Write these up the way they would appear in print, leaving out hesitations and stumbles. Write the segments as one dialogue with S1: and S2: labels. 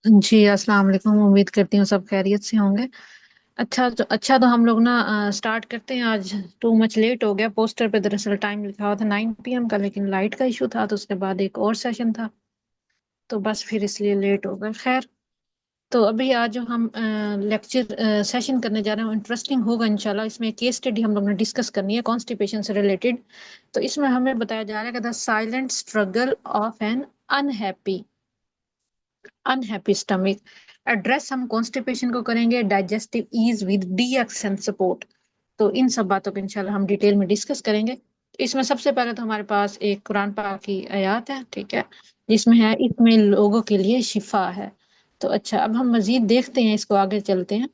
S1: जी अस्सलाम वालेकुम। उम्मीद करती हूँ सब खैरियत से होंगे। अच्छा तो हम लोग ना स्टार्ट करते हैं। आज टू मच लेट हो गया। पोस्टर पे दरअसल टाइम लिखा हुआ था 9 PM का, लेकिन लाइट का इशू था तो उसके बाद एक और सेशन था, तो बस फिर इसलिए लेट हो गए। खैर, तो अभी आज जो हम लेक्चर सेशन करने जा रहे हैं इंटरेस्टिंग होगा इंशाल्लाह। इसमें केस स्टडी हम लोग ने डिस्कस करनी है कॉन्स्टिपेशन से रिलेटेड। तो इसमें हमें बताया जा रहा है कि the silent struggle of an unhappy unhappy stomach. Address हम कॉन्स्टिपेशन को करेंगे, digestive ease with DX support. तो इन सब बातों को इंशाल्लाह हम डिटेल में डिस्कस करेंगे। इसमें सबसे पहले तो हमारे पास एक कुरान पाक की आयत है, ठीक है, जिसमें है इसमें लोगों के लिए शिफा है। तो अच्छा, अब हम मजीद देखते हैं, इसको आगे चलते हैं।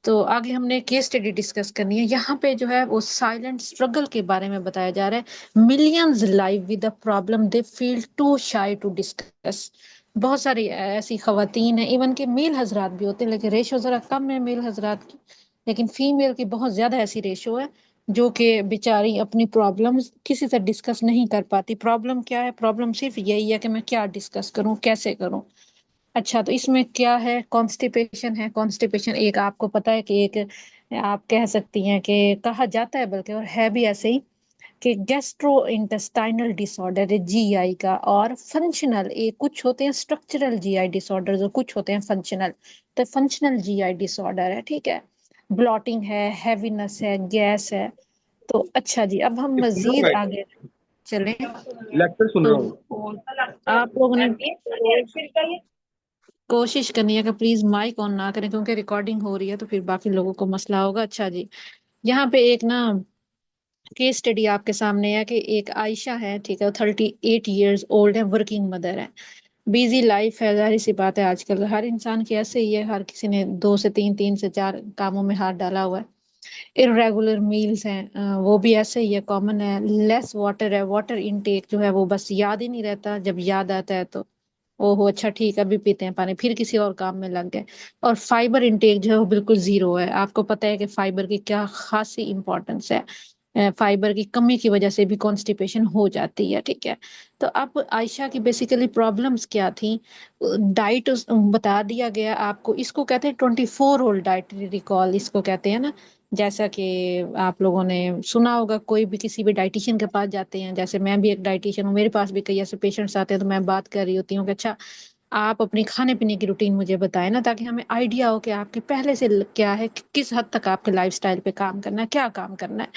S1: तो आगे हमने केस स्टडी डिस्कस करनी है। यहाँ पे जो है वो साइलेंट स्ट्रगल के बारे में बताया जा रहा है। Millions live with a problem they feel too shy to discuss. बहुत सारी ऐसी खवातीन हैं, इवन के मेल हजरात भी होते हैं, लेकिन रेशो जरा कम है मेल हजरात की, लेकिन फीमेल की बहुत ज्यादा ऐसी रेशो है जो कि बेचारी अपनी प्रॉब्लम्स किसी से डिस्कस नहीं कर पाती। प्रॉब्लम क्या है? प्रॉब्लम सिर्फ यही है कि मैं क्या डिस्कस करूं, कैसे करूं। अच्छा, तो इसमें क्या है? कॉन्स्टिपेशन है। कॉन्स्टिपेशन एक आपको पता है कि एक, आप कह सकती हैं कि कहा जाता है बल्कि, और है भी ऐसे ही, कि गैस्ट्रो इंटेस्टाइनल डिसऑर्डर है जीआई का। और फंक्शनल, एक कुछ होते हैं स्ट्रक्चरल जीआई डिसऑर्डर और कुछ होते हैं फंक्शनल। तो फंक्शनल जीआई डिसऑर्डर है, ठीक है। ब्लॉटिंग है, हैवीनेस है, गैस है। तो अच्छा जी, अब हम
S2: ये सुन रहा हूँ
S1: मजीद
S2: मैं।
S1: आगे चलें।
S2: लेक्चर सुन
S1: तो
S2: रहा हूँ।
S1: आप लोगों ने कोशिश करनी है कि प्लीज माइक ऑन ना करें, क्योंकि रिकॉर्डिंग हो रही है तो फिर बाकी लोगों को मसला होगा। अच्छा जी, यहाँ पे एक ना केस स्टडी आपके सामने है कि एक आयशा है, ठीक है, 38 years ओल्ड है, वर्किंग मदर है। बिजी लाइफ है, जाहिर सी बात है, आजकल हर इंसान की ऐसे ही है, हर किसी ने दो से तीन, तीन से चार कामों में हाथ डाला हुआ है। इरेगुलर मील्स हैं, वो भी ऐसे ही है, कॉमन है। लेस वाटर है, वाटर इनटेक जो है वो बस याद ही नहीं रहता, जब याद आता है तो ओहो अच्छा ठीक है अभी पीते हैं पानी, फिर किसी और काम में लग गए। और फाइबर इंटेक जो है वो बिल्कुल जीरो है। आपको पता है कि फाइबर की क्या खासी इंपॉर्टेंस है। फाइबर की कमी की वजह से भी कॉन्स्टिपेशन हो जाती है, ठीक है। तो अब आयशा की बेसिकली प्रॉब्लम्स क्या थी? डाइट बता दिया गया आपको। इसको कहते हैं 24 होल डाइटरी रिकॉल, इसको कहते हैं ना। जैसा कि आप लोगों ने सुना होगा, कोई भी किसी भी डाइटिशियन के पास जाते हैं, जैसे मैं भी एक डाइटिशियन हूँ, मेरे पास भी कई ऐसे पेशेंट्स आते हैं, तो मैं बात कर रही होती हूँ कि अच्छा, आप अपनी खाने पीने की रूटीन मुझे बताएं ना, ताकि हमें आइडिया हो कि आपके पहले से क्या है, किस हद तक आपके लाइफस्टाइल पे काम करना है, क्या काम करना है।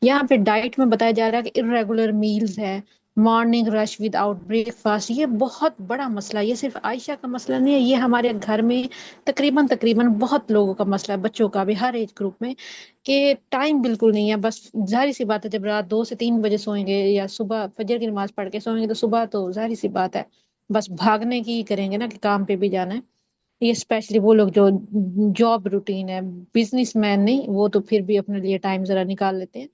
S1: यहाँ पे डाइट में बताया जा रहा है कि इरेगुलर मील्स है, मॉर्निंग रश विदाउट ब्रेकफास्ट। ये बहुत बड़ा मसला है, ये सिर्फ आयशा का मसला नहीं है, ये हमारे घर में तकरीबन तकरीबन बहुत लोगों का मसला है, बच्चों का भी, हर एज ग्रुप में। कि टाइम बिल्कुल नहीं है। बस जाहिर सी बात है, जब रात 2 से 3 बजे सोएंगे या सुबह फजर की नमाज पढ़ के सोएंगे, तो सुबह तो जाहिर सी बात है बस भागने की ही करेंगे ना, कि काम पे भी जाना है। ये स्पेशली वो लोग जो जॉब रूटीन है, बिजनेसमैन नहीं, वो तो फिर भी अपने लिए टाइम जरा निकाल लेते हैं।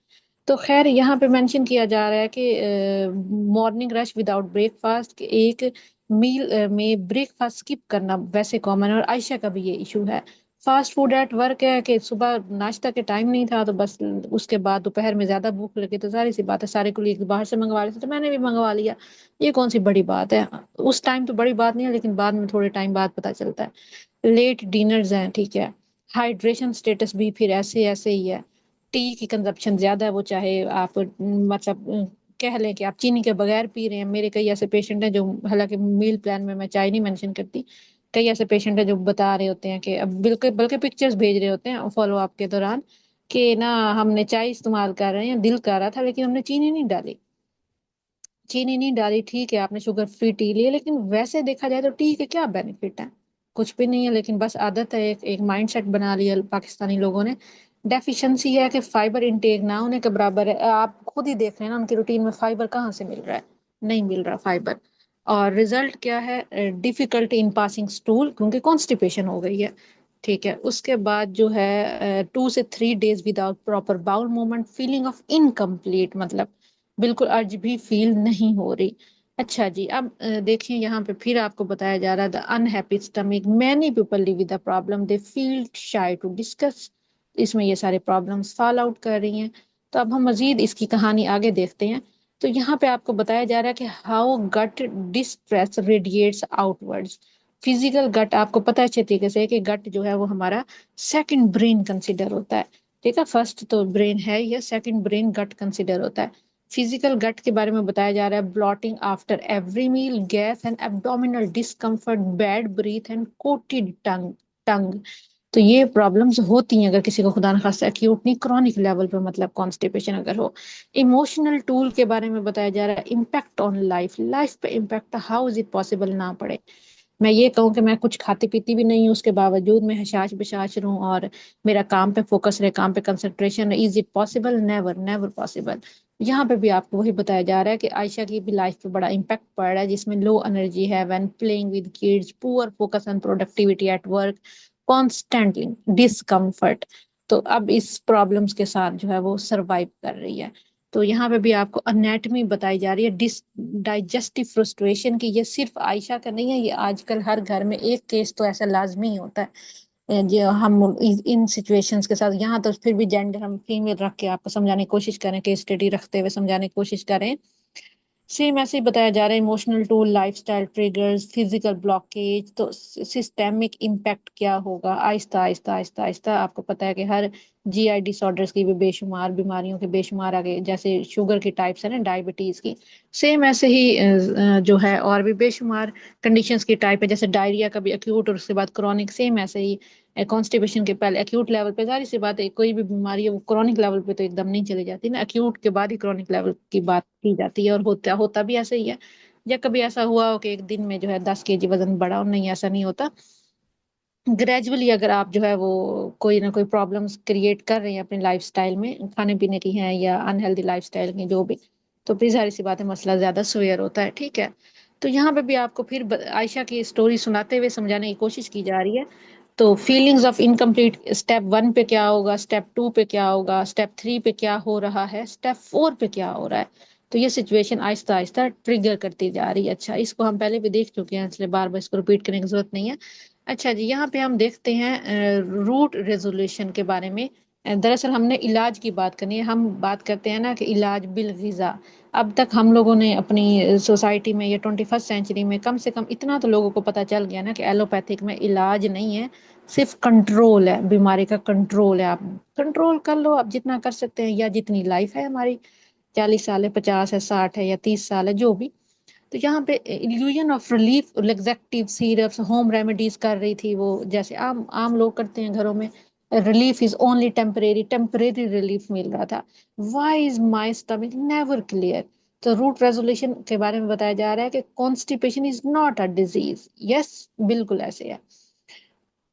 S1: तो खैर, यहाँ पे मेंशन किया जा रहा है कि मॉर्निंग रश विदाउट ब्रेकफास्ट, एक मील में ब्रेकफास्ट स्किप करना वैसे कॉमन है, और आयशा का भी ये इशू है। फास्ट फूड एट वर्क है कि सुबह नाश्ता के टाइम नहीं था, तो बस उसके बाद दोपहर में ज्यादा भूख लगी, तो सारी सी बात है, सारे कुलीग बाहर से मंगवा रहे थे तो मैंने भी मंगवा लिया। ये कौन सी बड़ी बात है? उस टाइम तो बड़ी बात नहीं है, लेकिन बाद में थोड़े टाइम बाद पता चलता है। लेट डिनर्स हैं, ठीक है। हाइड्रेशन स्टेटस भी फिर ऐसे ऐसे ही है। टी की कंजप्शन ज्यादा है, वो चाहे आप मतलब कह लें कि आप चीनी के बगैर पी रहे हैं। मेरे कई ऐसे पेशेंट हैं जो, हालांकि मील प्लान में मैं चाय नहीं मेंशन करती, कई ऐसे पेशेंट हैं जो बता रहे होते हैं कि अब बिल्कुल, बल्कि पिक्चर्स भेज रहे होते हैं फॉलो अप के दौरान, कि ना हमने चाय इस्तेमाल कर रहे हैं, दिल कर रहा था लेकिन हमने चीनी नहीं डाली। चीनी नहीं डाली, ठीक है, आपने शुगर फ्री टी ली, लेकिन वैसे देखा जाए तो टी के क्या बेनिफिट है? कुछ भी नहीं है, लेकिन बस आदत है, एक माइंडसेट बना लिया पाकिस्तानी लोगों ने। डेफिशिएंसी है कि फाइबर इंटेक ना होने के बराबर है। आप खुद ही देख रहे हैं ना, उनकी रूटीन में फाइबर कहाँ से मिल रहा है? नहीं मिल रहा फाइबर। और रिजल्ट क्या है? डिफिकल्टी इन पासिंग स्टूल, क्योंकि कॉन्स्टिपेशन हो गई है, ठीक है। उसके बाद जो है 2 से 3 days without proper bowel movement, feeling of incomplete, मतलब बिल्कुल अर्ज भी फील नहीं हो रही। अच्छा जी, अब देखिए यहाँ पे फिर आपको बताया जा रहा है the unhappy stomach, many people live with the problem, they feel shy to discuss. इसमें ये सारे प्रॉब्लम्स फॉल आउट कर रही हैं। तो अब हम मजीद इसकी कहानी आगे देखते हैं। तो यहाँ पे आपको बताया जा रहा है कि how gut distress radiates outwards physical gut आपको पता है अच्छे तरीके से कि गट जो है वो हमारा सेकंड ब्रेन कंसिडर होता है। ठीक है, फर्स्ट तो ब्रेन है, ये सेकंड ब्रेन गट कंसिडर होता है। फिजिकल गट के बारे में बताया जा रहा है, bloating after every meal, gas and abdominal discomfort, bad breath and coated tongue tongue. तो ये प्रॉब्लम्स होती हैं अगर किसी को खुदा न खास्ता एक्यूट नहीं, क्रॉनिक लेवल पे, मतलब कॉन्स्टिपेशन अगर हो। इमोशनल टूल के बारे में बताया जा रहा है, इम्पैक्ट ऑन लाइफ, लाइफ पे impact, how is it possible ना पड़े। मैं ये कहूँ कि मैं कुछ खाती पीती भी नहीं हूँ, उसके बावजूद मैं हशाश बशाश रहूं और मेरा काम पे फोकस रहे, काम पे concentration, is it possible? Never, never possible. यहाँ पे भी आपको वही बताया जा रहा है कि आयशा की भी लाइफ पे बड़ा इम्पैक्ट पड़ रहा है, जिसमें लो एनर्जी है when playing with kids, poor focus and productivity at work, constantly discomfort. तो अब इस प्रॉब्लम्स के साथ जो है वो सरवाइव कर रही है। तो यहाँ पे भी आपको अनेटमी बताई जा रही है डिस डाइजेस्टिव फ्रस्ट्रेशन की। ये सिर्फ आयशा का नहीं है, ये आजकल हर घर में एक केस तो ऐसा लाजमी ही होता है। जो हम इन सिचुएशंस के साथ, यहाँ तो फिर भी जेंडर हम फीमेल रख के आपको समझाने की कोशिश करें, केस स्टडी रखते हुए समझाने की कोशिश करें। सेम ऐसे ही बताया जा रहा है, emotional tool, lifestyle triggers, physical blockage. तो सिस्टेमिक इम्पैक्ट क्या होगा? आहिस्ता आहिस्ता आहिस्ता आहिस्ता, आपको पता है कि हर जीआई डिसऑर्डर्स की भी बेशुमार बीमारियों के बेशुमार आगे, जैसे शुगर की टाइप्स है ना, डायबिटीज की, सेम ऐसे ही जो है और भी बेशुमार कंडीशंस की टाइप है, जैसे डायरिया का भी अक्यूट और उसके बाद क्रॉनिक, सेम ऐसे ही कॉन्स्टिपेशन के पहले अक्यूट लेवल पे, जाहिर सी बात है कोई भी बीमारी है वो क्रॉनिक लेवल पे तो एकदम नहीं चली जाती ना, अक्यूट के बाद ही क्रॉनिक लेवल की बात की जाती है, और होता होता भी ऐसे ही है। या कभी ऐसा हुआ हो कि एक दिन में जो है 10 kg वजन बढ़ा हो? नहीं, ऐसा नहीं होता। ग्रेजुअली अगर आप जो है वो कोई ना कोई प्रॉब्लम्स क्रिएट कर रहे हैं अपने लाइफस्टाइल में, खाने पीने की हैं या अनहेल्दी लाइफस्टाइल की, जो भी, तो फिर जाहिर सी बात है मसला ज्यादा सुवेयर होता है। ठीक है, तो यहाँ पे भी आपको फिर आयशा की स्टोरी सुनाते हुए समझाने की कोशिश की जा रही है। तो फीलिंग्स ऑफ इनकम्प्लीट, स्टेप 1 पे क्या होगा, स्टेप 2 पे क्या होगा, स्टेप 3 पे क्या हो रहा है, स्टेप 4 पे क्या हो रहा है। तो ये सिचुएशन आहिस्ता आहिस्ता ट्रिगर करती जा रही है। अच्छा, इसको हम पहले भी देख चुके हैं, इसलिए बार बार इसको रिपीट करने की जरूरत नहीं है। अच्छा जी, यहाँ पे हम देखते हैं रूट रेजोल्यूशन के बारे में। दरअसल हमने इलाज की बात करनी है, हम बात करते हैं ना कि इलाज बिल गिजा। अब तक हम लोगों ने अपनी सोसाइटी में, ये 21st सेंचुरी में, कम से कम इतना तो लोगों को पता चल गया ना कि एलोपैथिक में इलाज नहीं है, सिर्फ कंट्रोल है, बीमारी का कंट्रोल है। आप कंट्रोल कर लो, आप जितना कर सकते हैं, या जितनी लाइफ है हमारी, 40 साल है, 50 है, 60 है या 30 साल है, जो भी। तो यहाँ पे illusion of relief, laxative syrups, home remedies कर रही थी वो, जैसे आम आम लोग करते हैं घरों में। Relief is only temporary, temporary relief मिल रहा था। Why is my stomach never clear? तो रूट रेजोल्यूशन के बारे में बताया जा रहा है कि constipation is not a disease. Yes, बिल्कुल ऐसे है।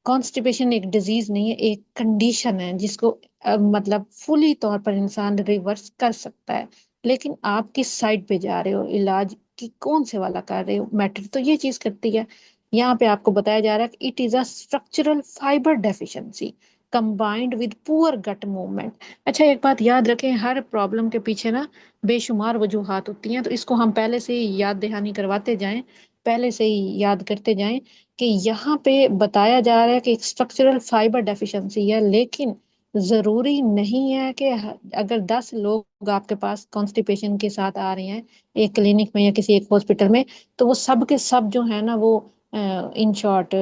S1: कॉन्स्टिपेशन एक डिजीज नहीं है, एक कंडीशन है जिसको मतलब फुली तौर पर इंसान रिवर्स कर सकता है। लेकिन आप किस साइड पे जा रहे हो, इलाज की कौन से वाला कर रहे हो, मैटर तो ये चीज करती है। यहाँ पे आपको बताया जा रहा है कि it is a structural fibre deficiency combined with poor gut movement. अच्छा, एक बात याद रखें, हर प्रॉब्लम के पीछे ना बेशुमार वजूहात होती हैं, तो इसको हम पहले से ही याद दहानी करवाते जाएं, पहले से ही याद करते जाएं कि यहाँ पे बताया जा रहा है कि एक स्ट्रक्चरल फाइबर डेफिशिएंसी है, लेकिन जरूरी नहीं है कि अगर 10 लोग आपके पास कॉन्स्टिपेशन के साथ आ रहे हैं एक क्लिनिक में या किसी एक हॉस्पिटल में, तो वो सब के सब जो है ना वो इन शॉर्ट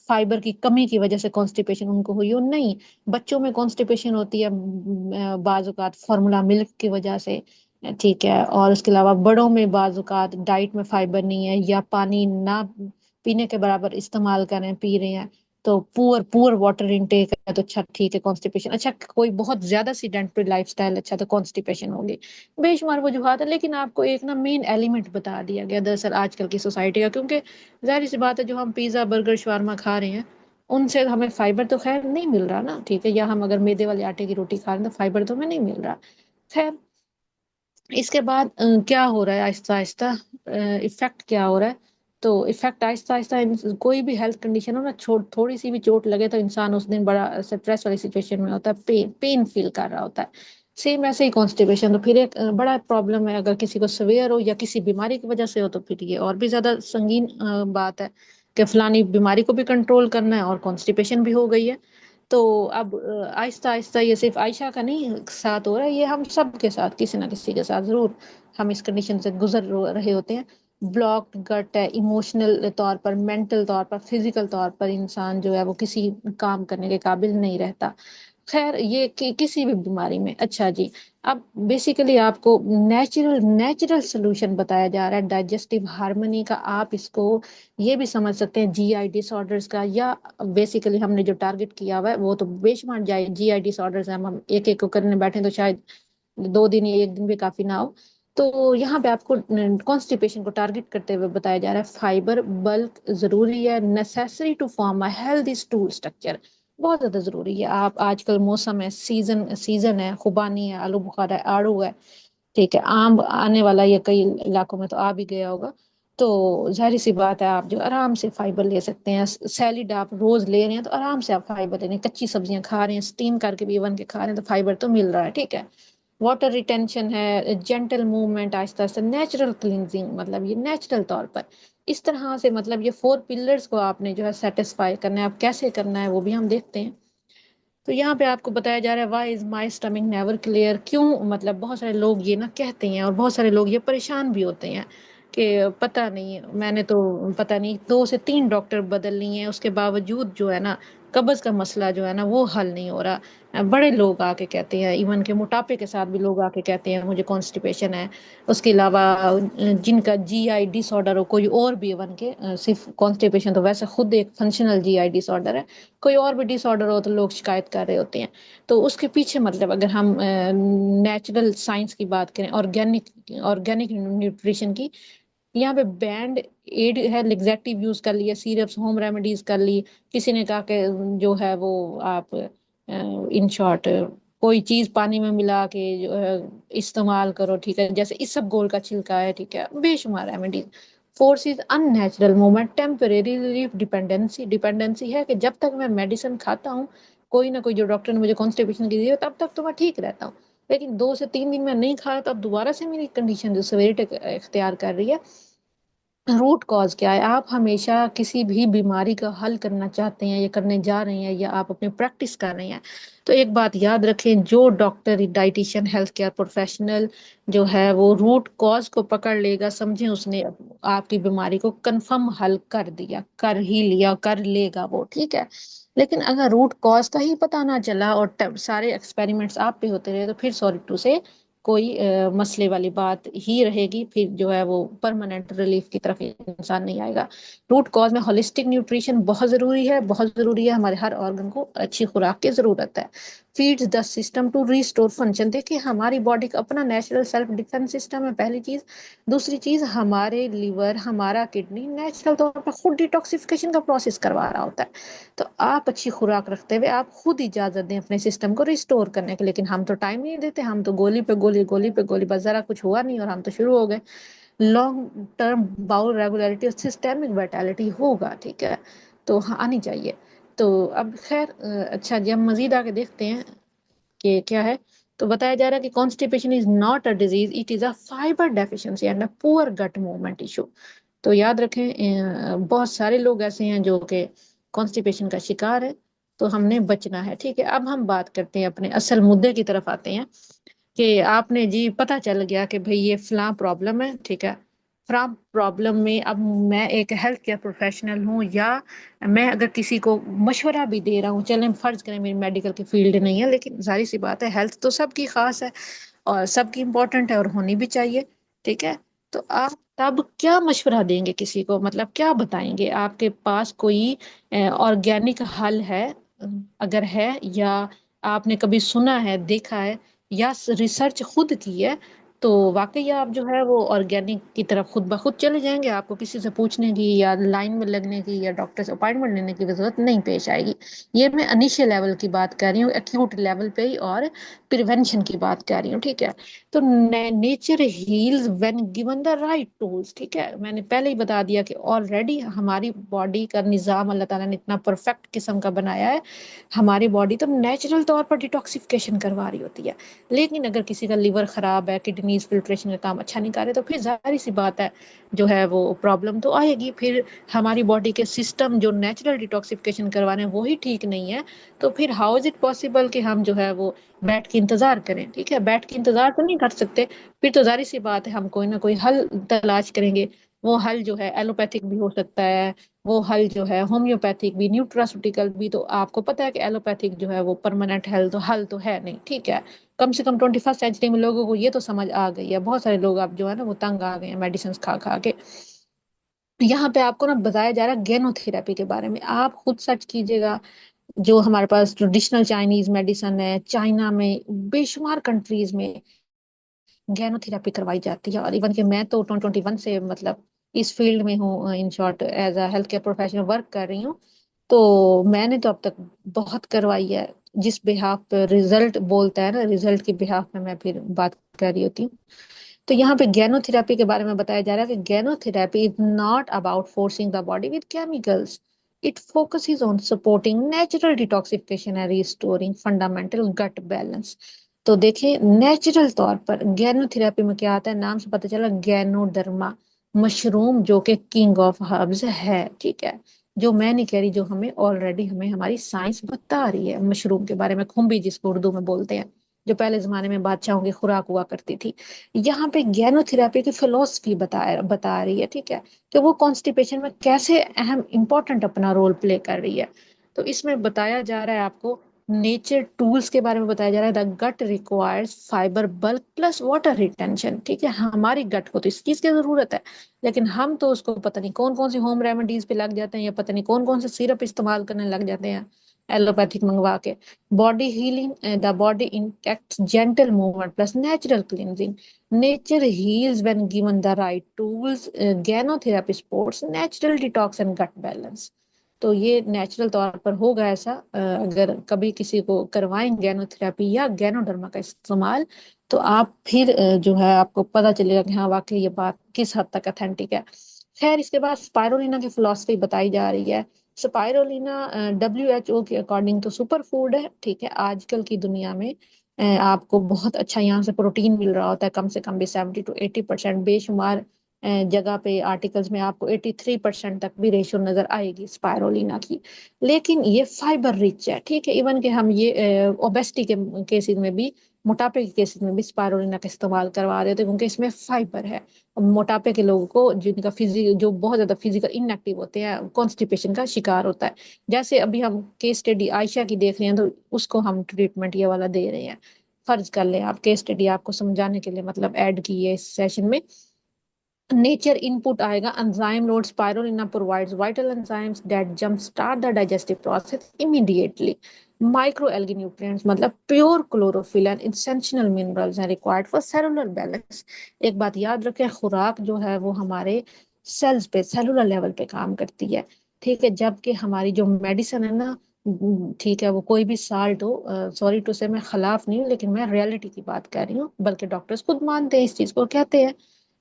S1: फाइबर की कमी की वजह से कॉन्स्टिपेशन उनको हुई हो, नहीं। बच्चों में कॉन्स्टिपेशन होती है बाज औक़ात फार्मूला मिल्क की वजह से। ठीक है, और उसके अलावा बड़ों में बाज औक़ात डाइट में फाइबर नहीं है, या पानी ना पीने के बराबर इस्तेमाल कर रहे हैं, पी रहे हैं, तो पुअर पुअर वाटर इनटेक है, तो अच्छा ठीक है कॉन्स्टिपेशन। अच्छा, कोई बहुत ज्यादा सीडेंटरी लाइफस्टाइल, अच्छा तो कॉन्स्टिपेशन होगी। बेशुमार वजूहात है, लेकिन आपको एक ना मेन एलिमेंट बता दिया गया दरअसल आजकल की सोसाइटी का, क्योंकि जाहिर सी बात है जो हम पिज्जा बर्गर शवारमा खा रहे हैं, उनसे हमें फाइबर तो खैर नहीं मिल रहा ना, ठीक है, या हम अगर मैदे वाले आटे की रोटी खा रहे हैं तो फाइबर तो हमें नहीं मिल रहा। खैर, इसके बाद क्या हो रहा है आहिस्ता आहिस्ता, इफेक्ट क्या हो रहा है? तो इफेक्ट आहिस्ता आहिस्ता कोई भी हेल्थ कंडीशन हो ना, थोड़ी सी भी चोट लगे तो इंसान उस दिन बड़ा स्ट्रेस वाली सिचुएशन में होता है, पेन पेन फील कर रहा होता है। सेम ऐसे ही कॉन्स्टिपेशन, तो फिर एक बड़ा प्रॉब्लम है। अगर किसी को सवेयर हो या किसी बीमारी की वजह से हो, तो फिर ये और भी ज्यादा संगीन बात है कि फलानी बीमारी को भी कंट्रोल करना है और कॉन्स्टिपेशन भी हो गई है। तो अब आहिस्ता आहिस्ता ये सिर्फ आयशा का नहीं साथ हो रहा है, ये हम सब के साथ, किसी ना किसी के साथ जरूर हम इस कंडीशन से गुजर रहे होते हैं। ब्लॉक्ड गट है, इमोशनल तौर पर, मेंटल तौर पर, फिजिकल तौर पर इंसान जो है वो किसी काम करने के काबिल नहीं रहता। खैर ये किसी भी बीमारी में। अच्छा जी, अब बेसिकली आपको नेचुरल नेचुरल सोल्यूशन बताया जा रहा है डाइजेस्टिव हार्मनी का। आप इसको ये भी समझ सकते हैं जीआई डिसऑर्डर्स का, या बेसिकली हमने जो टारगेट किया हुआ है वो तो बेशुमार जीआई डिसऑर्डर्स हैं। हम एक एक को करने बैठे तो शायद 2 दिन या एक दिन भी काफी ना हो। तो यहाँ पे आपको कॉन्स्टिपेशन को टारगेट करते हुए बताया जा रहा है फाइबर बल्क जरूरी है, necessary to form a healthy stool structure, बहुत ज्यादा जरूरी है। आप आजकल मौसम है, सीजन सीजन है, खुबानी है, आलू बुखारा है, आड़ू है, ठीक है, आम आने वाला, ये कई इलाकों में तो आ भी गया होगा। तो जाहिर सी बात है आप जो आराम से फाइबर ले सकते हैं। सैलिड आप रोज ले रहे हैं तो आराम से आप फाइबर ले रहे हैं, कच्ची सब्जियां खा रहे हैं, स्टीम करके भी इवन के खा रहे हैं, तो फाइबर तो मिल रहा है, ठीक है। वाटर रिटेंशन है, gentle movement, Aahista Aahista, natural cleansing, मतलब ये नेचुरल तौर पर इस तरह से, मतलब ये 4 पिलर्स को आपने जो है सेटिस्फाई करना है। अब कैसे करना है वो भी हम देखते हैं। तो यहाँ पे आपको बताया जा रहा है why is my stomach never clear, क्यों, मतलब बहुत सारे लोग ये ना कहते हैं और बहुत सारे लोग ये परेशान भी होते हैं कि पता नहीं, मैंने तो पता नहीं 2 से 3 डॉक्टर बदल लिए हैं, उसके बावजूद जो है ना कब्ज का मसला जो है ना वो हल नहीं हो रहा। बड़े लोग आके कहते हैं, इवन के मोटापे के साथ भी लोग आके कहते हैं मुझे कॉन्स्टिपेशन है। उसके अलावा जिनका जीआई डिसऑर्डर हो, कोई और भी, इवन के सिर्फ कॉन्स्टिपेशन तो वैसे खुद एक फंक्शनल जीआई डिसऑर्डर है, कोई और भी डिसऑर्डर हो तो लोग शिकायत कर रहे होते हैं। तो उसके पीछे मतलब अगर हम नेचुरल साइंस की बात करें, ऑर्गेनिक ऑर्गेनिक न्यूट्रिशन की, यहाँ पे बैंड एड है, लिग्जेटिव यूज कर लिया, सीरप्स, होम रेमेडीज कर ली। किसी ने कहा कि जो है वो आप इन शॉर्ट कोई चीज पानी में मिला के जो है इस्तेमाल करो, ठीक है, जैसे इसबगोल का छिलका है, ठीक है, बेशुमार remedies. Force is unnatural movement, temporary relief, dependency, dependency है कि जब तक मैं मेडिसिन खाता हूँ, कोई ना कोई जो डॉक्टर ने मुझे कॉन्स्टिपेशन की दी है, तब तक तो मैं ठीक रहता हूँ। लेकिन 2 से 3 दिन में नहीं खाया तो अब दोबारा से मेरी कंडीशन जो सेवेरिटी इख्तियार कर रही है। रूट कॉज क्या है? आप हमेशा किसी भी बीमारी का हल करना चाहते हैं या करने जा रहे हैं या आप अपनी प्रैक्टिस कर रहे हैं, तो एक बात याद रखें, जो doctor, dietitian, health care professional जो है वो रूट कॉज को पकड़ लेगा, समझें उसने आपकी बीमारी को कंफर्म हल कर दिया, कर ही लिया, कर लेगा वो, ठीक है। लेकिन अगर रूट कॉज का ही पता ना चला और सारे एक्सपेरिमेंट्स आप पे होते रहे, तो फिर सॉरी टू से कोई मसले वाली बात ही रहेगी, फिर जो है वो परमानेंट रिलीफ की तरफ इंसान नहीं आएगा। रूट कॉज में होलिस्टिक न्यूट्रिशन बहुत जरूरी है, बहुत जरूरी है, हमारे हर ऑर्गन को अच्छी खुराक की जरूरत है। Feeds the system to restore function, देखिए हमारी बॉडी का अपना नेचुरल सेल्फ डिफेंस सिस्टम है, पहली चीज। दूसरी चीज, हमारे लिवर, हमारा किडनी नेचुरल तौर पर खुद डिटॉक्सिफिकेशन का प्रोसेस करवा रहा होता है। तो आप अच्छी खुराक रखते हुए आप खुद इजाजत दें अपने सिस्टम को रिस्टोर करने की, लेकिन हम तो टाइम नहीं देते, हम तो गोली पे गोली, गोली पे गोली, बस जरा कुछ हुआ नहीं और हम तो शुरू हो गए। लॉन्ग टर्म बाउल रेगुलरिटी और सिस्टेमिक वाइटैलिटी होगा, ठीक है, तो हाँ आनी चाहिए। तो अब खैर अच्छा जी, हम मजीद आगे देखते हैं कि क्या है। तो बताया जा रहा है कि constipation is not a disease, it is a fibre deficiency and a poor gut movement issue. तो याद रखें, बहुत सारे लोग ऐसे हैं जो कि कॉन्स्टिपेशन का शिकार है, तो हमने बचना है, ठीक है। अब हम बात करते हैं, अपने असल मुद्दे की तरफ आते हैं कि आपने जी पता चल गया कि भाई ये फलां प्रॉब्लम है, ठीक है। फलां प्रॉब्लम में अब मैं एक हेल्थ केयर प्रोफेशनल हूँ, या मैं अगर किसी को मशवरा भी दे रहा हूँ, चलें फर्ज करें मेरी मेडिकल की फील्ड नहीं है, लेकिन जाहिर सी बात है हेल्थ तो सबकी खास है और सबकी इम्पोर्टेंट है और होनी भी चाहिए, ठीक है। तो आप तब क्या मशवरा देंगे किसी को, मतलब क्या बताएंगे? आपके पास कोई ऑर्गेनिक हल है? अगर है, या आपने कभी सुना है, देखा है, या रिसर्च खुद की है, तो वाकई आप जो है वो ऑर्गेनिक की तरफ खुद ब खुद चले जाएंगे, आपको किसी से पूछने की या लाइन में लगने की या डॉक्टर से अपॉइंटमेंट लेने की जरूरत नहीं पेश आएगी। ये मैं इनिशियल लेवल की बात कर रही हूँ, एक्यूट लेवल पे ही, और प्रिवेंशन की बात कर रही हूँ, ठीक है। तो nature heals when given the right tools, ठीक है। मैंने पहले ही बता दिया कि ऑलरेडी हमारी बॉडी का निज़ाम अल्लाह ताला ने इतना परफेक्ट किस्म का बनाया है, हमारी बॉडी तो नेचुरल तौर पर डिटॉक्सिफिकेशन करवा रही होती है। लेकिन अगर किसी का लीवर खराब है, किडनीज फिल्ट्रेशन का काम अच्छा नहीं कर रहे, तो फिर जाहिर सी बात है जो है वो प्रॉब्लम तो आएगी। फिर हमारी बॉडी के सिस्टम जो नेचुरल डिटॉक्सिफिकेशन करवा रहे हैं वही ठीक नहीं है, तो फिर हाउ इज इट पॉसिबल कि हम जो है वो बैठ के इंतजार करें, ठीक है। बैठ के इंतजार तो नहीं कर सकते, फिर तो जाहिर सी बात है हम कोई ना कोई हल तलाश करेंगे। वो हल जो है एलोपैथिक भी हो सकता है, वो हल जो है होम्योपैथिक भी, न्यूट्रास्यूटिकल भी। तो आपको पता है कि एलोपैथिक जो है वो परमानेंट हेल्थ हल तो है नहीं, ठीक है। कम से कम 21st सेंचुरी में लोगों को ये तो समझ आ गई है, बहुत सारे लोग अब जो है ना वो तंग आ गए हैं मेडिसिन खा खा के। यहाँ पे आपको ना बताया जा रहा है गेनोथेरेपी के बारे में, आप खुद सर्च कीजिएगा। जो हमारे पास ट्रेडिशनल चाइनीज मेडिसिन है, चाइना में बेशुमार कंट्रीज में गैनोथेरेपी करवाई जाती है। और इवन कि मैं तो 2021 से मतलब इस फील्ड में हूँ, in short as a health care professional work कर रही हूँ। तो मैंने तो अब तक बहुत करवाई है। जिस बिहाफ पे रिजल्ट बोलता है ना, रिजल्ट के बिहाफ में मैं फिर बात कर रही होती हूँ। तो यहाँ पे गैनोथेरेपी के बारे में बताया जा रहा है कि ganotherapy is not about forcing the body with chemicals, it focuses on supporting natural detoxification and restoring fundamental gut balance. तो देखिए नेचुरल तौर पर गैनोथेरेपी में क्या आता है, नाम से पता चला गैनोडर्मा, मशरूम जो कि किंग ऑफ हर्ब्स है, ठीक है। जो मैं नहीं कह रही, जो हमें ऑलरेडी हमें हमारी साइंस बता रही है मशरूम के बारे में, खुम्बी जिसको उर्दू में बोलते हैं, जो पहले जमाने में बादशाहों की खुराक हुआ करती थी। यहाँ पे गैनोथेरेपी की फिलोसफी बता रही है, ठीक है, कि वो कॉन्स्टिपेशन में कैसे अहम इंपॉर्टेंट अपना रोल प्ले कर रही है। तो इसमें बताया जा रहा है आपको नेचर टूल्स के बारे में बताया जा रहा है। The gut requires fibre bulk plus water retention, ठीक है। हमारी गट को तो इस चीज की जरूरत है, लेकिन हम तो उसको पता नहीं कौन कौन सी होम रेमेडीज पे लग जाते हैं, या पता नहीं कौन कौन से सिरप इस्तेमाल करने लग जाते हैं एलोपैथिक मंगवा के। Body healing, the body intact gentle movement plus natural cleansing, nature heals when given the right tools, ganotherapy supports natural detox and gut balance. तो ये नेचुरल तौर पर होगा ऐसा, अगर कभी किसी को करवाएं गैनोथेरेपी या गैनोडर्मा का इस्तेमाल, तो आप फिर जो है आपको पता चलेगा कि हाँ वाकई ये बात किस हद तक अथेंटिक है। खैर इसके बाद स्पाइरुलिना की फिलॉसफी बताई जा रही है। स्पाइरुलिना WHO के अकॉर्डिंग तो सुपर फूड है, ठीक है। आजकल की दुनिया में आपको बहुत अच्छा यहाँ से प्रोटीन मिल रहा होता है, कम से कम भी 70 to 80%। बेशुमार जगह पे आर्टिकल्स में आपको 83% तक भी रेशियो नजर आएगी स्पायरोलिना की। लेकिन ये फाइबर रिच है, ठीक है। इवन कि हम ये ओबेसिटी के केसेस में भी, मोटापे के केसेस में भी स्पायरोलिना का इस्तेमाल करवा रहे थे, क्योंकि इसमें फाइबर है। मोटापे के लोगों को जिनका फिजिक जो बहुत ज्यादा फिजिकल इनएक्टिव होते हैं, कॉन्स्टिपेशन का शिकार होता है। जैसे अभी हम केस स्टडी आयशा की देख रहे हैं, तो उसको हम ट्रीटमेंट ये वाला दे रहे हैं। फर्ज कर लें आप केस स्टडी आपको समझाने के लिए मतलब ऐड की है इस सेशन में। नेचर इनपुट आएगा, enzyme load spirulina provides vital enzymes that jump start the digestive process immediately. Micro algae nutrients मतलब pure chlorophyll and essential minerals हैं रिक्वायर्ड फॉर सेलुलर बैलेंस। एक बात याद रखें, खुराक जो है वो हमारे सेल्स पे सेलुलर लेवल पे काम करती है, ठीक है। जबकि हमारी जो मेडिसिन है ना, ठीक है, वो कोई भी साल्ट हो, सॉरी टू से मैं खिलाफ नहीं हूँ, लेकिन मैं रियलिटी की बात कर रही हूँ, बल्कि डॉक्टर्स खुद मानते हैं इस चीज को, कहते हैं,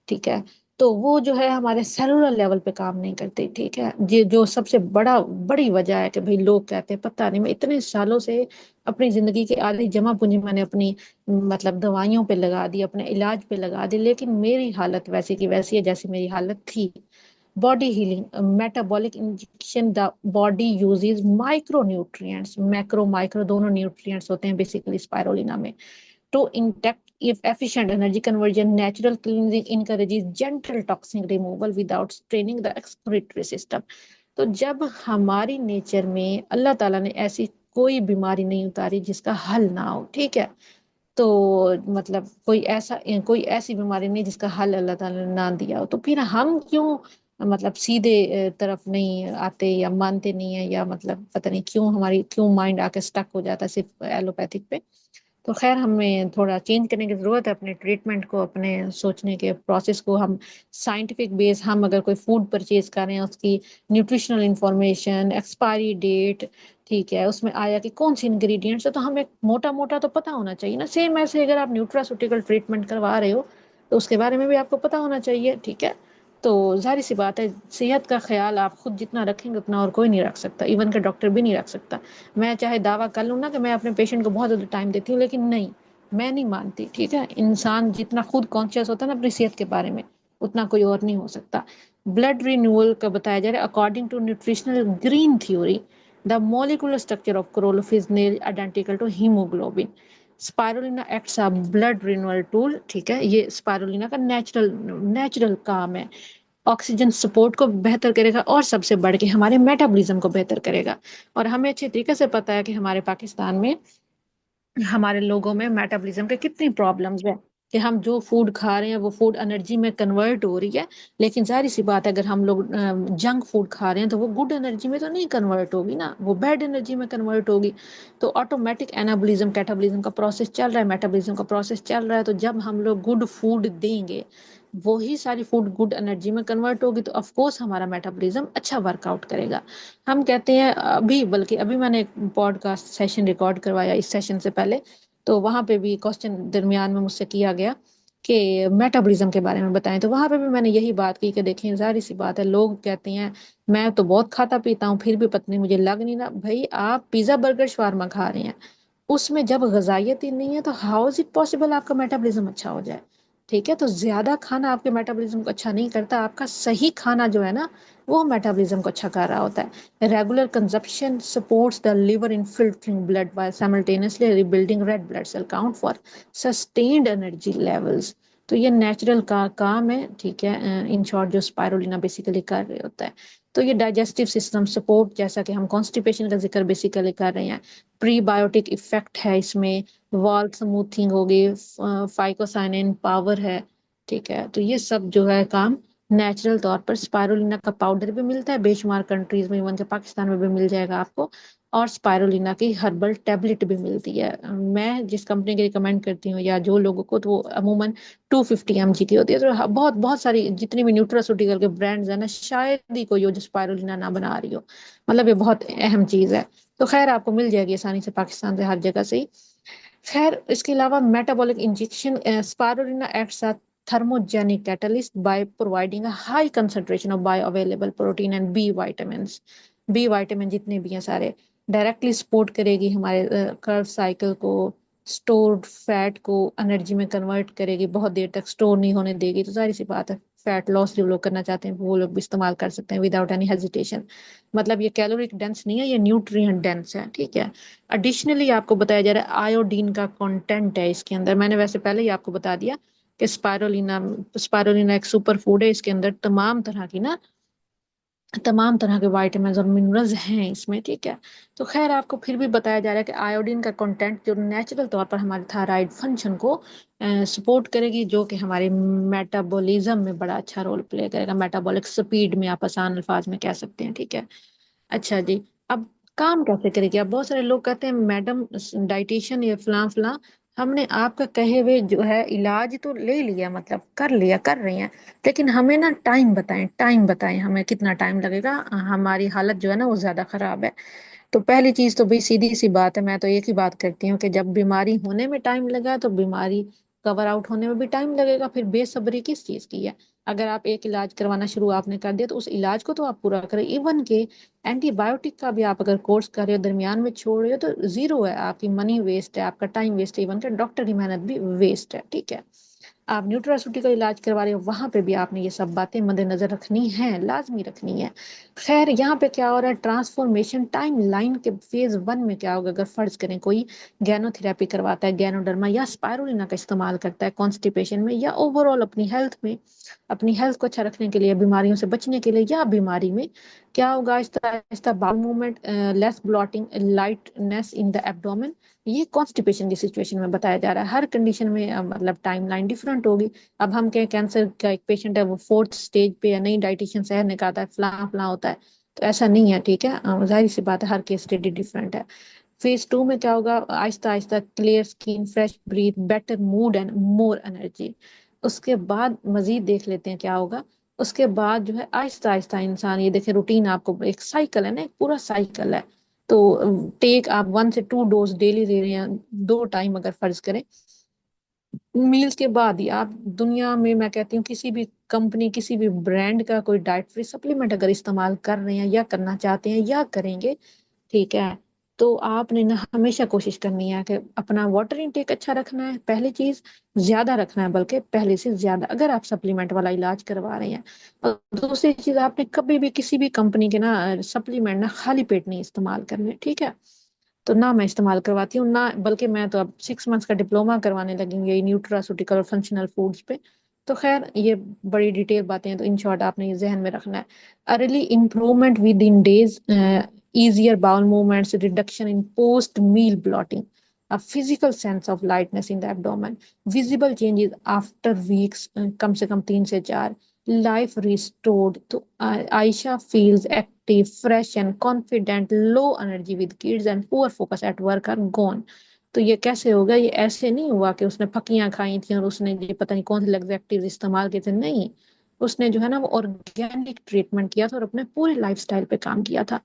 S1: ठीक है। तो वो जो है हमारे सेलुलर लेवल पे काम नहीं करते, ठीक है। ये जो सबसे बड़ी वजह है कि भाई लोग कहते हैं पता नहीं, मैं इतने सालों से अपनी जिंदगी की आधी जमा पूंजी मैंने अपनी मतलब दवाइयों पे लगा दी, अपने इलाज पे लगा दी, लेकिन मेरी हालत वैसी की वैसी है जैसी मेरी हालत थी। Body healing, metabolic injection, the body uses micro nutrients, macro micro दोनों न्यूट्रिएंट्स होते हैं बेसिकली स्पाइरुलिना में, to intact if efficient energy conversion. Natural cleansing encourages gentle toxin removal without straining the excretory system. तो जब हमारी nature में अल्लाह ताला ने ऐसी कोई बीमारी नहीं उतारी जिसका हल ना हो, ठीक है। तो मतलब कोई ऐसी बीमारी नहीं जिसका हल अल्लाह ताला ने ना दिया हो, तो फिर हम क्यों मतलब सीधे तरफ नहीं आते या मानते नहीं है, या मतलब पता नहीं क्यों माइंड आके स्टक हो जाता है सिर्फ एलोपैथिक पे। तो खैर हमें थोड़ा चेंज करने की जरूरत है अपने ट्रीटमेंट को, अपने सोचने के प्रोसेस को। हम साइंटिफिक बेस, हम अगर कोई फूड परचेज कर रहे हैं, उसकी न्यूट्रिशनल इंफॉर्मेशन, एक्सपायरी डेट, ठीक है, उसमें आया कि कौन सी इंग्रेडिएंट्स है, तो हमें मोटा मोटा तो पता होना चाहिए ना। सेम ऐसे अगर आप न्यूट्रास्यूटिकल ट्रीटमेंट करवा रहे हो, तो उसके बारे में भी आपको पता होना चाहिए, ठीक है। तो जाहिर सी बात है, सेहत का ख्याल आप खुद जितना रखेंगे उतना और कोई नहीं रख सकता, इवन का डॉक्टर भी नहीं रख सकता। मैं चाहे दावा कर लूँ ना कि मैं अपने पेशेंट को बहुत ज़्यादा टाइम देती हूँ, लेकिन नहीं, मैं नहीं मानती, ठीक है। इंसान जितना खुद कॉन्शियस होता है ना अपनी सेहत के बारे में, उतना कोई और नहीं हो सकता। ब्लड रिन्यूअल का बताया जा रहा है, according to nutritional green theory the molecular structure of chlorophyll identical to haemoglobin. Spirulina acts a blood renewal tool, ठीक है। ये स्पाइरुलिना का नेचुरल नेचुरल काम है। ऑक्सीजन सपोर्ट को बेहतर करेगा और सबसे बढ़ के हमारे मेटाबॉलिज्म को बेहतर करेगा। और हमें अच्छे तरीके से पता है कि हमारे पाकिस्तान में हमारे लोगों में मेटाबॉलिज्म के कितनी प्रॉब्लम्स है, कि हम जो फूड खा रहे हैं वो फूड एनर्जी में कन्वर्ट हो रही है, लेकिन जाहिर सी बात है अगर हम लोग जंक फूड खा रहे हैं तो वो गुड एनर्जी में तो नहीं कन्वर्ट होगी ना, वो बैड एनर्जी में कन्वर्ट होगी। तो ऑटोमेटिक एनाबॉलिज्म कैटाबॉलिज्म का प्रोसेस चल रहा है, मेटाबॉलिज्म का प्रोसेस चल रहा है। तो जब हम लोग गुड फूड देंगे, वही सारी फूड गुड एनर्जी में कन्वर्ट होगी, तो ऑफ कोर्स हमारा मेटाबॉलिज्म अच्छा वर्कआउट करेगा। हम कहते हैं अभी, बल्कि अभी मैंने एक पॉडकास्ट सेशन रिकॉर्ड करवाया इस सेशन से पहले, तो वहां पे भी क्वेश्चन दरमियान में मुझसे किया गया कि मेटाबॉलिज्म के बारे में बताएं। तो वहां पे भी मैंने यही बात की कि देखें, जाहिर सी बात है, लोग कहते हैं मैं तो बहुत खाता पीता हूँ फिर भी पतली मुझे लग नहीं रहा। भाई आप पिज्जा बर्गर शवारमा खा रहे हैं, उसमें जब ग़िज़ाइयत ही नहीं है तो हाउ इज इट पॉसिबल आपका मेटाबॉलिज्म अच्छा हो जाए। ठीक है, तो ज्यादा खाना आपके मेटाबॉलिज्म को अच्छा नहीं करता, आपका सही खाना जो है ना, वो मेटाबॉलिज्म को अच्छा कर रहा होता है। Regular consumption supports the liver in filtering blood while simultaneously rebuilding red blood cell count for sustained energy levels। तो ये नेचुरल का काम है, ठीक है। इन शॉर्ट जो स्पाइरुलिना बेसिकली कर रहे होता है। तो ये डाइजेस्टिव सिस्टम सपोर्ट, जैसा कि हम कॉन्स्टिपेशन का जिक्र बेसिकली कर रहे हैं, प्रीबायोटिक इफेक्ट है इसमें, वॉल स्मूथिंग होगी, फाइकोसाइनिन पावर है। ठीक है, तो ये सब जो है काम नेचुरल तौर पर, स्पाइरुलिना का पाउडर भी मिलता है बेशुमार कंट्रीज में, इवन के पाकिस्तान में भी मिल जाएगा आपको। और स्पाइरुलिना की हर्बल टैबलेट भी मिलती है। मैं जिस कंपनी की रिकमेंड करती हूँ या जो लोगों को, तो वो अमूमन 250 mg की होती है। तो बहुत बहुत सारी जितनी भी न्यूट्रास्यूटिकल के ब्रांड्स है ना, शायद ही कोई हो जो स्पाइरुलिना ना बना रही हो। मतलब ये बहुत अहम चीज है। तो खैर आपको मिल जाएगी आसानी से पाकिस्तान से हर जगह से ही। खैर इसके अलावा metabolic injection, spirulina acts a thermogenic catalyst by providing a high concentration of bioavailable protein and B vitamins। B vitamin जितने भी हैं सारे डायरेक्टली सपोर्ट करेगी हमारे कर्व साइकिल को, स्टोर्ड फैट को एनर्जी में कन्वर्ट करेगी, बहुत देर तक स्टोर नहीं होने देगी। तो जाहिर सी बात है, फैट लॉस जो लोग करना चाहते हैं वो लोग भी इस्तेमाल कर सकते हैं विदाउट एनी हेजिटेशन। मतलब ये कैलोरिक डेंस नहीं है, ये न्यूट्रिएंट डेंस है। ठीक है, एडिशनली आपको बताया जा रहा है आयोडीन का कंटेंट है इसके अंदर। मैंने वैसे पहले ही आपको बता दिया कि स्पाइरुलिना स्पाइरुलिना एक सुपर फूड है, इसके अंदर तमाम तरह के वाइटामिन और मिनरल्स हैं इसमें। ठीक है, तो खैर आपको फिर भी बताया जा रहा है कि आयोडीन का कंटेंट जो नेचुरल तौर पर हमारे थायराइड फंक्शन को सपोर्ट करेगी, जो कि हमारे मेटाबॉलिज्म में बड़ा अच्छा रोल प्ले करेगा, मेटाबॉलिक स्पीड में आप आसान अल्फाज में कह सकते हैं। ठीक है, अच्छा जी। अब काम कैसे करेगी? अब बहुत सारे लोग कहते हैं मैडम डाइटिशियन ये फलां फलां, हमने आपका कहे हुए जो है इलाज तो ले लिया, मतलब कर लिया, कर रहे हैं, लेकिन हमें ना टाइम बताएं हमें कितना टाइम लगेगा, हमारी हालत जो है ना वो ज्यादा खराब है। तो पहली चीज तो भाई सीधी सी बात है, मैं तो एक ही बात करती हूँ कि जब बीमारी होने में टाइम लगा तो बीमारी कवर आउट होने में भी टाइम लगेगा। फिर बेसब्री किस चीज की है? अगर आप एक इलाज करवाना शुरू आपने कर दिया तो उस इलाज को तो आप पूरा करें। इवन के एंटीबायोटिक का भी आप अगर कोर्स कर रहे हो, दरमियान में छोड़ रहे हो, तो जीरो है, आपकी मनी वेस्ट है, आपका टाइम वेस्ट है, इवन के डॉक्टर की मेहनत भी वेस्ट है। ठीक है, आप न्यूट्रास्यूटिकल इलाज करवा रहे हो, वहां पे भी आपने ये सब बातें मद्देनजर रखनी है, लाजमी रखनी है। खैर यहाँ पे क्या हो रहा है, ट्रांसफॉर्मेशन टाइम लाइन के फेज 1 में क्या होगा, अगर फर्ज करें कोई गैनोथेरेपी करवाता है, गैनोडर्मा या स्पाइरुलिना का इस्तेमाल करता है कॉन्स्टिपेशन में या ओवरऑल अपनी हेल्थ में, अपनी हेल्थ को अच्छा रखने के लिए, बीमारियों से बचने के लिए या बीमारी में, क्या होगा, आहिस्ता आहिस्ता bowel movement, less blotting, lightness in the abdomen. ये कॉन्स्टिपेशन की सिचुएशन में बताया जा रहा है। हर कंडीशन में मतलब टाइमलाइन डिफरेंट होगी। अब हम कहें कैंसर का एक पेशेंट है वो 4th स्टेज पे है, नहीं डाइटिशियन शहर ने कहा था फलां फलां होता है, तो ऐसा नहीं है। ठीक है, जाहिर सी बात है हर केस स्टडी डिफरेंट है। फेज 2 में क्या होगा, आहिस्ता आहिस्ता clear skin, fresh breath, better mood and more energy. उसके बाद मजीद देख लेते हैं क्या होगा। उसके बाद जो है आहिस्ता आहिस्ता इंसान, ये देखे रूटीन, आपको एक साइकिल है ना, एक पूरा साइकिल है। तो टेक आप 1 से 2 डोज डेली दे रहे हैं, 2 टाइम अगर फर्ज करें, मील्स के बाद ही आप दुनिया में, मैं कहती हूँ किसी भी कंपनी, किसी भी ब्रांड का कोई डाइटरी सप्लीमेंट अगर इस्तेमाल कर रहे हैं या करना चाहते हैं या करेंगे, ठीक है, तो आपने ना हमेशा कोशिश करनी है कि अपना वाटर इनटेक अच्छा रखना है, पहली चीज, ज्यादा रखना है, बल्कि पहले से ज्यादा अगर आप सप्लीमेंट वाला इलाज करवा रहे हैं। और दूसरी चीज, आपने कभी भी किसी भी कंपनी के ना सप्लीमेंट ना खाली पेट नहीं इस्तेमाल करने। ठीक है, तो ना मैं इस्तेमाल करवाती हूँ ना, बल्कि मैं तो अब 6 मंथ्स का डिप्लोमा करवाने लगी हूँ ये न्यूट्रास्यूटिकल और फंक्शनल फूड्स पे। तो खैर ये बड़ी डिटेल बातें हैं, तो इन शॉर्ट आपने ये जहन में रखना है। Early improvement with in days, easier bowel movements, reduction in post meal bloating, a physical sense of lightness in the abdomen, visible changes after weeks, कम से कम 3 से 4, life restored। तो Ayesha feels active, fresh and confident, low energy with kids and poor focus at work are gone। तो ये कैसे होगा? ये ऐसे नहीं हुआ कि उसने फकियां खाई थी और उसने ये पता नहीं कौन से लग्जेटिव इस्तेमाल किए थे, नहीं। उसने जो है ना वो ऑर्गेनिक ट्रीटमेंट किया था और अपने पूरे लाइफस्टाइल पे काम किया था।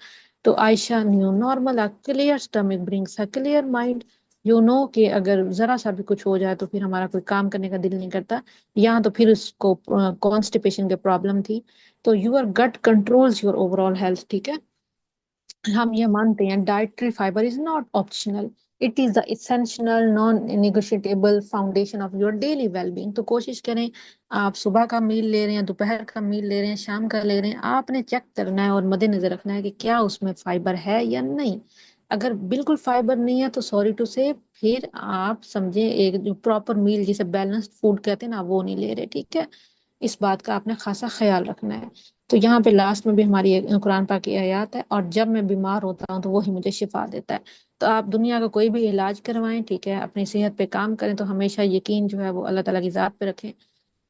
S1: तो Ayesha new normal, a clear stomach brings a clear mind. You know कि अगर जरा सा भी कुछ हो जाए तो फिर हमारा कोई काम करने का दिल नहीं करता। यहाँ तो फिर उसको कॉन्स्टिपेशन की प्रॉब्लम थी। तो your gut controls your overall health, ठीक है। हम ये मानते हैं dietary fibre is not optional, it is the essential non negotiable foundation of your daily wellbeing. तो कोशिश करें, आप सुबह का मील ले रहे हैं, दोपहर का मील ले रहे हैं, शाम का ले रहे हैं, आपने चेक करना है और मद्देनजर रखना है कि क्या उसमें फाइबर है या नहीं। अगर बिल्कुल फाइबर नहीं है तो सॉरी टू से, फिर आप समझे एक जो प्रॉपर मील जिसे बैलेंस्ड फूड कहते हैं ना, वो नहीं ले रहे, ठीक है। इस बात का आपने खासा ख्याल रखना है। तो यहाँ पे लास्ट में भी हमारी एक कुरान पाक की आयत है, और जब मैं बीमार होता हूँ तो वही मुझे शिफा देता है। तो आप दुनिया का कोई भी इलाज करवाएं, ठीक है, अपनी सेहत पे काम करें, तो हमेशा यकीन जो है वो अल्लाह ताला की जात पे रखें।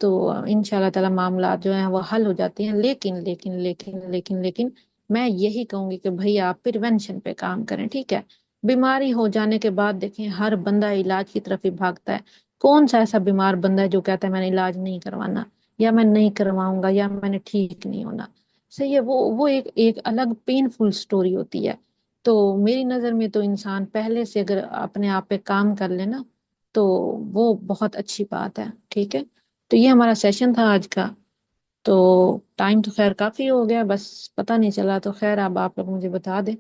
S1: तो इंशाल्लाह ताला मामला जो है वो हल हो जाते हैं। लेकिन लेकिन लेकिन लेकिन लेकिन मैं यही कहूंगी कि भाई आप प्रिवेंशन पे काम करें, ठीक है। बीमारी हो जाने के बाद देखें हर बंदा इलाज की तरफ ही भागता है। कौन सा ऐसा बीमार बंदा है जो कहता है मैंने इलाज नहीं करवाना, या मैं नहीं करवाऊंगा, या मैंने ठीक नहीं होना। सही है, वो एक एक अलग पेनफुल स्टोरी होती है। तो मेरी नजर में तो इंसान पहले से अगर अपने आप पे काम कर लेना, तो वो बहुत अच्छी बात है, ठीक है। तो ये हमारा सेशन था आज का। तो टाइम तो खैर काफी हो गया, बस पता नहीं चला, तो खैर अब आप लोग मुझे बता दें।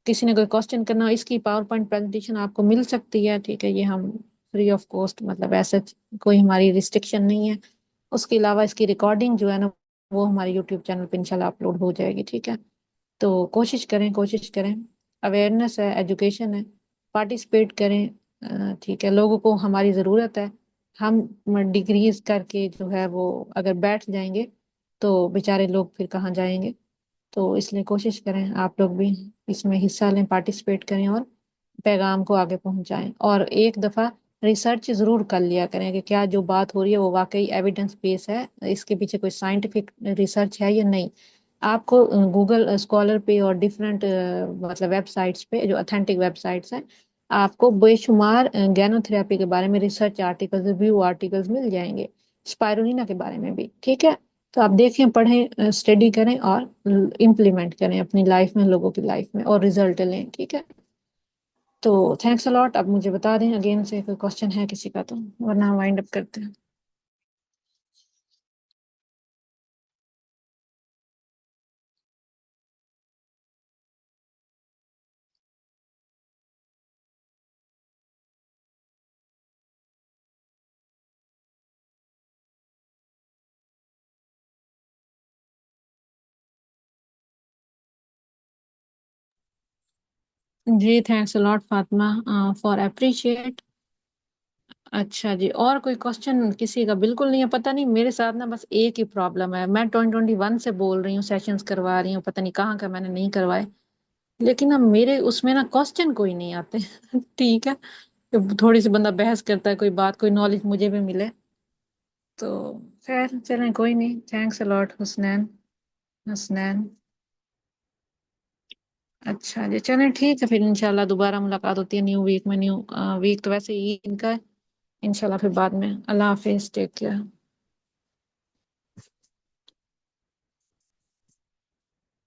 S1: किसी ने कोई क्वेश्चन करना हो, इसकी पावर पॉइंट प्रेजेंटेशन आपको मिल सकती है, ठीक है। ये हम फ्री ऑफ कॉस्ट, मतलब ऐसे कोई हमारी रिस्ट्रिक्शन नहीं है। उसके अलावा इसकी रिकॉर्डिंग जो है ना, वो हमारे यूट्यूब चैनल पे इंशाल्लाह अपलोड हो जाएगी, ठीक है। तो कोशिश करें, कोशिश करें। अवेयरनेस है, एजुकेशन है, पार्टिसिपेट करें। ठीक है, लोगों को हमारी ज़रूरत है। हम डिग्रीज करके जो है वो अगर बैठ जाएंगे तो बेचारे लोग फिर कहाँ जाएंगे। तो इसलिए कोशिश करें आप लोग भी इसमें हिस्सा लें, पार्टिसिपेट करें और पैगाम को आगे पहुंचाएं। और एक दफ़ा रिसर्च ज़रूर कर लिया करें कि क्या जो बात हो रही है वो वाकई एविडेंस बेस है, इसके पीछे कोई साइंटिफिक रिसर्च है या नहीं। आपको गूगल स्कॉलर पे और डिफरेंट मतलब वेबसाइट्स पे जो अथेंटिक वेबसाइट्स हैं, आपको बेशुमार गैनोथेरेपी के बारे में रिसर्च आर्टिकल्स, रिव्यू आर्टिकल्स मिल जाएंगे, स्पाइरुलिना के बारे में भी, ठीक है। तो आप देखें, पढ़ें, स्टडी करें और इम्प्लीमेंट करें अपनी लाइफ में, लोगों की लाइफ में, और रिजल्ट लें, ठीक है। तो थैंक्स अलॉट। अब मुझे बता दें अगेन से कोई क्वेश्चन है किसी का, तो वरना वाइंड अप करते हैं। जी thanks a lot Fatima, for appreciate. अच्छा जी, और कोई क्वेश्चन किसी का बिल्कुल नहीं है? पता नहीं, मेरे साथ ना बस एक ही प्रॉब्लम है, मैं 2021 से बोल रही हूँ, सेशंस करवा रही हूँ, पता नहीं कहाँ का मैंने नहीं करवाए। लेकिन अब मेरे उसमें ना क्वेश्चन कोई नहीं आते ठीक है। तो थोड़ी सी बंदा बहस करता है, कोई बात, कोई नॉलेज मुझे भी मिले। तो खैर चलें, कोई नहीं। Thanks a lot Husnain, Hasnain. अच्छा जी, चलें ठीक है, फिर इंशाल्लाह दोबारा मुलाकात होती है न्यू वीक में। न्यू वीक तो वैसे ही इनका है। इंशाल्लाह फिर बाद में। अल्लाह हाफिज, टेक केयर।